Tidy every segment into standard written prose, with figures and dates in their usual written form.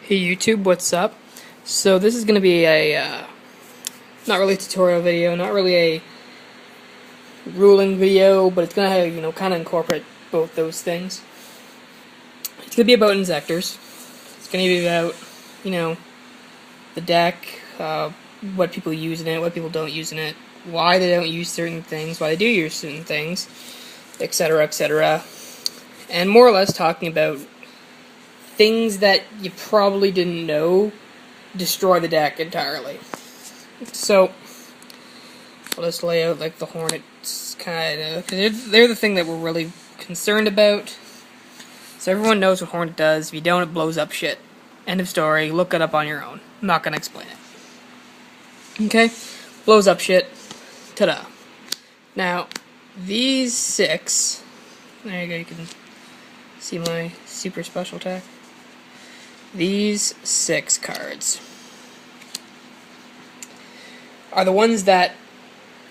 Hey YouTube, what's up? So this is going to be a, not really a tutorial video, not really a ruling video, but it's going to, kind of incorporate both those things. It's going to be about Inzectors. It's going to be about, the deck, what people use in it, what people don't use in it, why they don't use certain things, why they do use certain things, etc., etc. And more or less talking about things that you probably didn't know destroy the deck entirely. So, I'll just lay out like the Hornets kind of, because they're the thing that we're really concerned about. So everyone knows what Hornet does. If you don't, it blows up shit. End of story. Look it up on your own. I'm not gonna explain it. Okay? Blows up shit. Ta-da. Now, these 6, there you go, you can see my super special attack. These 6 cards are the ones that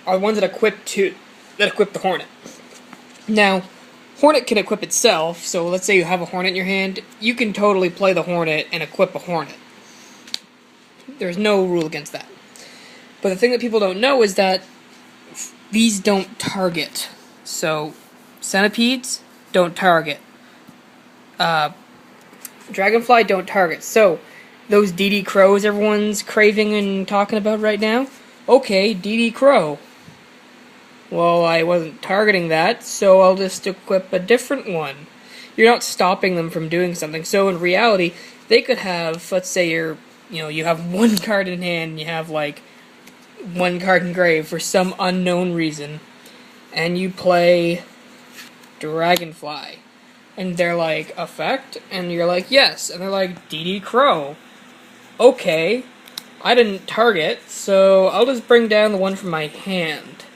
equip the Hornet. Now, Hornet can equip itself, so let's say you have a Hornet in your hand, you can totally play the Hornet and equip a Hornet. There's no rule against that. But the thing that people don't know is that these don't target. So, centipedes don't target. Dragonfly don't target. So, those DD Crows everyone's craving and talking about right now, okay, DD Crow. Well, I wasn't targeting that, so I'll just equip a different one. You're not stopping them from doing something. So in reality, they could have, let's say you have 1 card in hand, and you have like 1 card in grave for some unknown reason, and you play Dragonfly. And they're like, effect? And you're like, yes. And they're like, DD Crow. Okay. I didn't target, so I'll just bring down the one from my hand.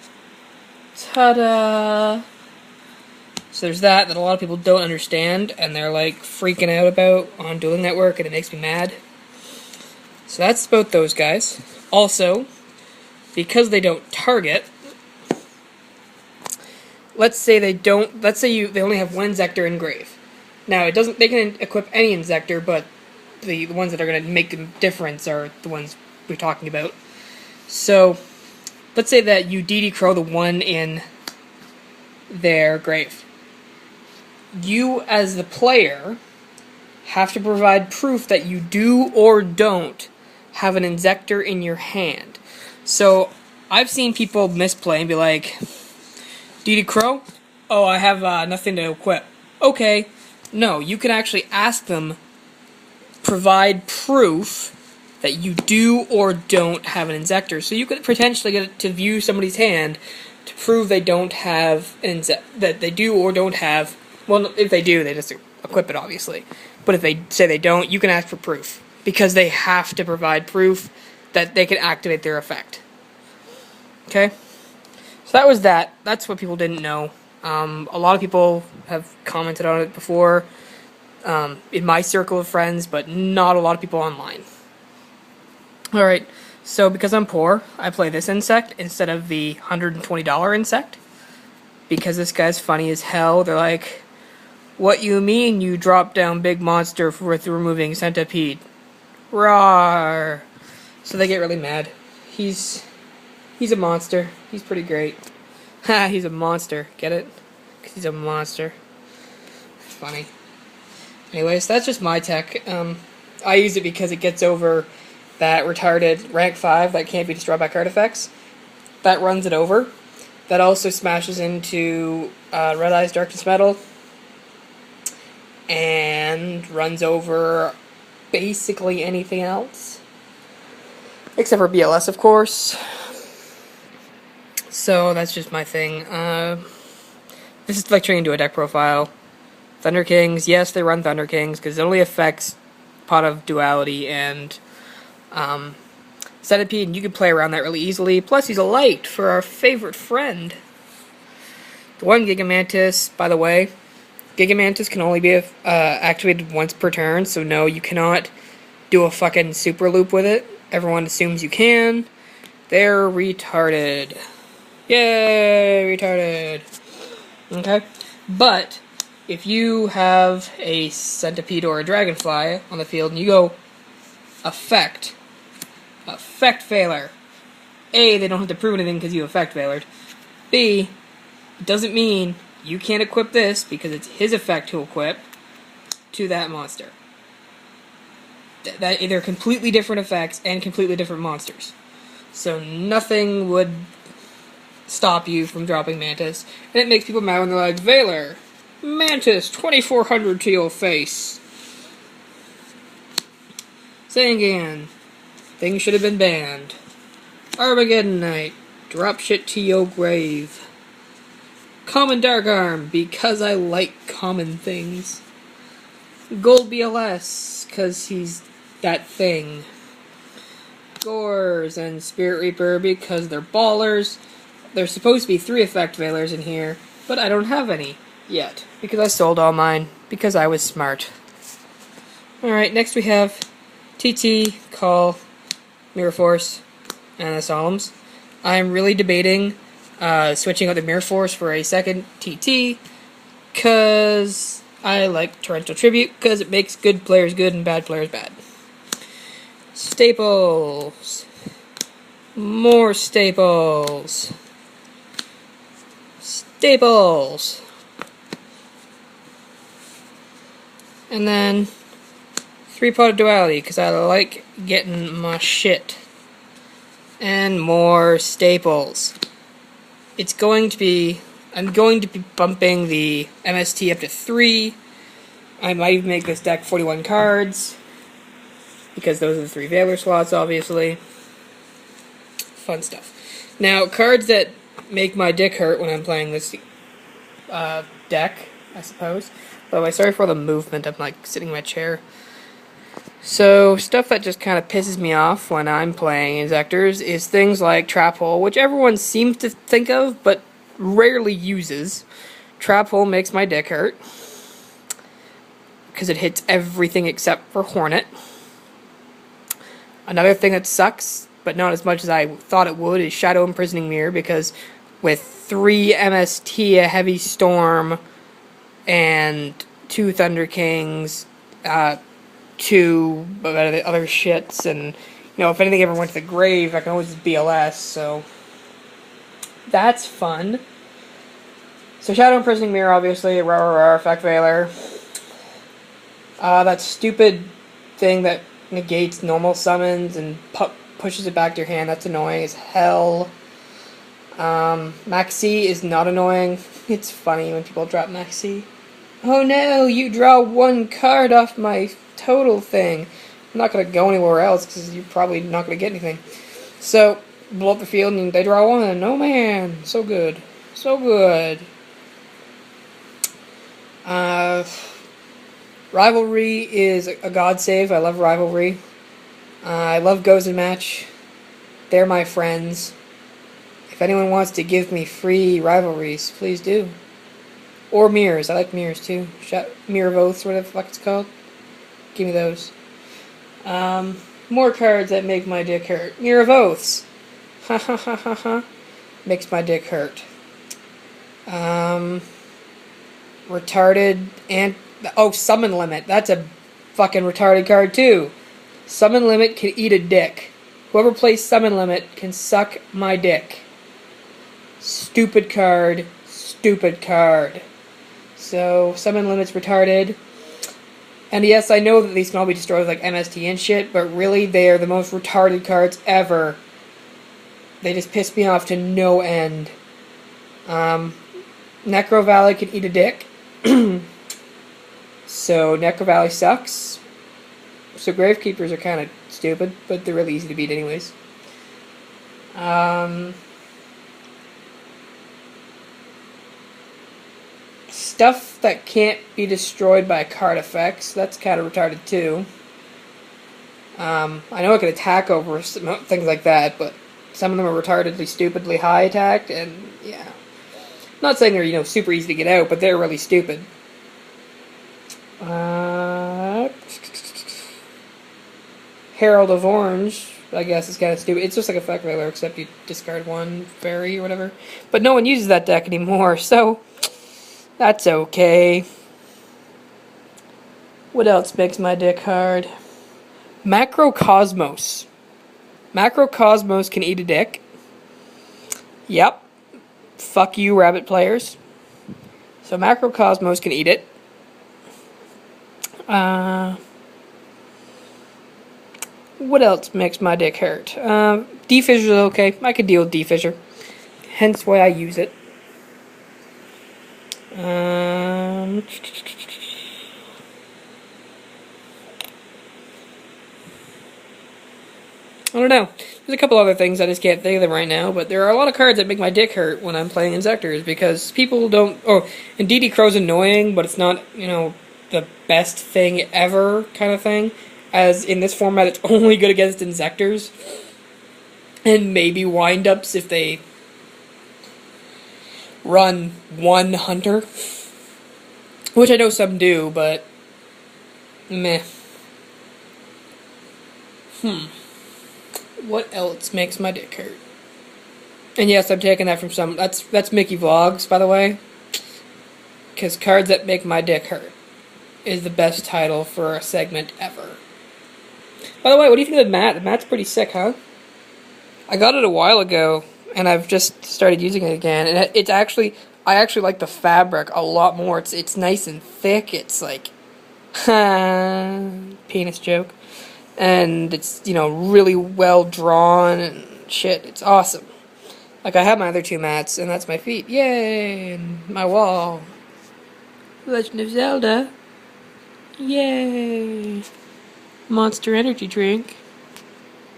Ta-da! So there's that a lot of people don't understand, and they're like freaking out about on Dueling Network, and it makes me mad. So that's about those guys. Also, because they don't target, let's say they only have 1 Inzector in grave. Now they can equip any Inzector, but the ones that are going to make a difference are the ones we're talking about. So, let's say that you DD Crow the one in their grave. You, as the player, have to provide proof that you do or don't have an Inzector in your hand. So, I've seen people misplay and be like, DD Crow? Oh, I have nothing to equip. Okay. No, you can actually ask them, provide proof that you do or don't have an Inzector. So you could potentially get to view somebody's hand to prove they don't have an that they do or don't have. Well, if they do, they just equip it, obviously. But if they say they don't, you can ask for proof, because they have to provide proof that they can activate their effect. Okay? So that was that. That's what people didn't know. A lot of people have commented on it before in my circle of friends, but not a lot of people online. Alright, so because I'm poor, I play this insect instead of the $120 insect. Because this guy's funny as hell. They're like, what you mean you drop down big monster with removing centipede? Rawr. So they get really mad. He's a monster. He's pretty great. Ha, he's a monster. Get it? Because he's a monster. It's funny. Anyways, that's just my tech. I use it because it gets over that retarded rank 5 that can't be destroyed by card effects. That runs it over. That also smashes into Red Eyes Darkness Metal. And runs over basically anything else. Except for BLS, of course. So that's just my thing. This is like turning into a deck profile. Thunder Kings, yes, they run Thunder Kings because it only affects Pot of Duality and Centipede, and you can play around that really easily. Plus, he's a light for our favorite friend. The one Gigamantis, by the way, Gigamantis can only be activated once per turn, so no, you cannot do a fucking super loop with it. Everyone assumes you can. They're retarded. Yay, retarded. Okay? But if you have a centipede or a dragonfly on the field and you go Effect. Effect Veiler. A, they don't have to prove anything because you Effect Veilered. B, it doesn't mean you can't equip this because it's his effect to equip to that monster. They're completely different effects and completely different monsters. So nothing would stop you from dropping Mantis. And it makes people mad when they're like, Veiler, Mantis, 2400 to your face. Zangan, things should have been banned. Armageddon Knight, drop shit to your grave. Common Dark Arm, because I like common things. Gold BLS, because he's that thing. Gores and Spirit Reaper, because they're ballers. There's supposed to be 3 Effect Veilers in here, but I don't have any yet, because I sold all mine, because I was smart. Alright, next we have TT, Call, Mirror Force, and the Solemns. I'm really debating switching out the Mirror Force for a second TT, because I like Torrential Tribute, because it makes good players good and bad players bad. Staples. More staples. Staples. And then 3-Pot Duality, because I like getting my shit. And more staples. It's going to be... I'm going to be bumping the MST up to 3. I might even make this deck 41 cards. Because those are the 3 Veiler slots, obviously. Fun stuff. Now, cards that make my dick hurt when I'm playing this deck, I suppose. By the way, sorry for all the movement. I'm like sitting in my chair. So, stuff that just kind of pisses me off when I'm playing Inzectors is things like Trap Hole, which everyone seems to think of, but rarely uses. Trap Hole makes my dick hurt. Because it hits everything except for Hornet. Another thing that sucks, but not as much as I thought it would, is Shadow Imprisoning Mirror, because with 3 MST, a Heavy Storm, and 2 Thunder Kings, 2 other shits, and, you know, if anything ever went to the grave, I can always just BLS, so that's fun. So Shadow Imprisoning Mirror, obviously, Effect Veiler. That stupid thing that negates normal summons and pushes it back to your hand, that's annoying as hell. Maxi is not annoying. It's funny when people drop Maxi. Oh no, you draw 1 card off my total thing. I'm not going to go anywhere else because you're probably not going to get anything. So, blow up the field and they draw 1. Oh man, so good. So good. Rivalry is a god save. I love Rivalry. I love Goes and Match. They're my friends. If anyone wants to give me free rivalries, please do. Or mirrors. I like mirrors too. Mirror of Oaths, whatever the fuck it's called. Give me those. More cards that make my dick hurt. Mirror of Oaths. Ha ha ha ha ha. Makes my dick hurt. Retarded and... Oh, Summon Limit. That's a fucking retarded card too. Summon Limit can eat a dick. Whoever plays Summon Limit can suck my dick. Stupid card. Stupid card. So, Summon Limit's retarded. And yes, I know that these can all be destroyed with like MST and shit, but really they are the most retarded cards ever. They just piss me off to no end. Necro Valley can eat a dick. So Necro Valley sucks. So Gravekeepers are kind of stupid, but they're really easy to beat anyways. Stuff that can't be destroyed by card effects, that's kind of retarded too. I know it can attack over things like that, but some of them are retardedly, stupidly high attacked, and yeah. I'm not saying they're, you know, super easy to get out, but they're really stupid. Herald of Orange, I guess, is kind of stupid. It's just like Effect Veiler, except you discard 1 fairy or whatever. But no one uses that deck anymore, so that's okay. What else makes my dick hard? Macrocosmos. Macrocosmos can eat a dick. Yep. Fuck you, rabbit players. So Macrocosmos can eat it. What else makes my dick hurt? D-Fissure's okay. I could deal with D-Fissure. Hence why I use it. I don't know. There's a couple other things I just can't think of them right now, but there are a lot of cards that make my dick hurt when I'm playing Inzectors because people don't. Oh, and DD Crow's annoying, but it's not, the best thing ever kind of thing. As in this format, it's only good against Inzectors and maybe windups if they run one hunter, which I know some do, but meh. What else makes my dick hurt? And yes, I'm taking that from some. That's Mickey Vlogs, by the way. Because cards that make my dick hurt is the best title for a segment ever. By the way, what do you think of the mat? The mat's pretty sick, huh? I got it a while ago, and I've just started using it again. And it's actually, I actually like the fabric a lot more. It's nice and thick. It's like, penis joke. And it's, really well drawn and shit. It's awesome. Like, I have my other two mats, and that's my feet. Yay! And my wall. Legend of Zelda. Yay! Monster Energy drink.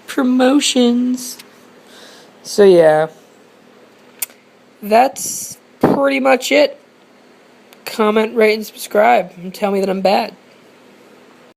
Promotions. So, yeah. That's pretty much it. Comment, rate, and subscribe. And tell me that I'm bad.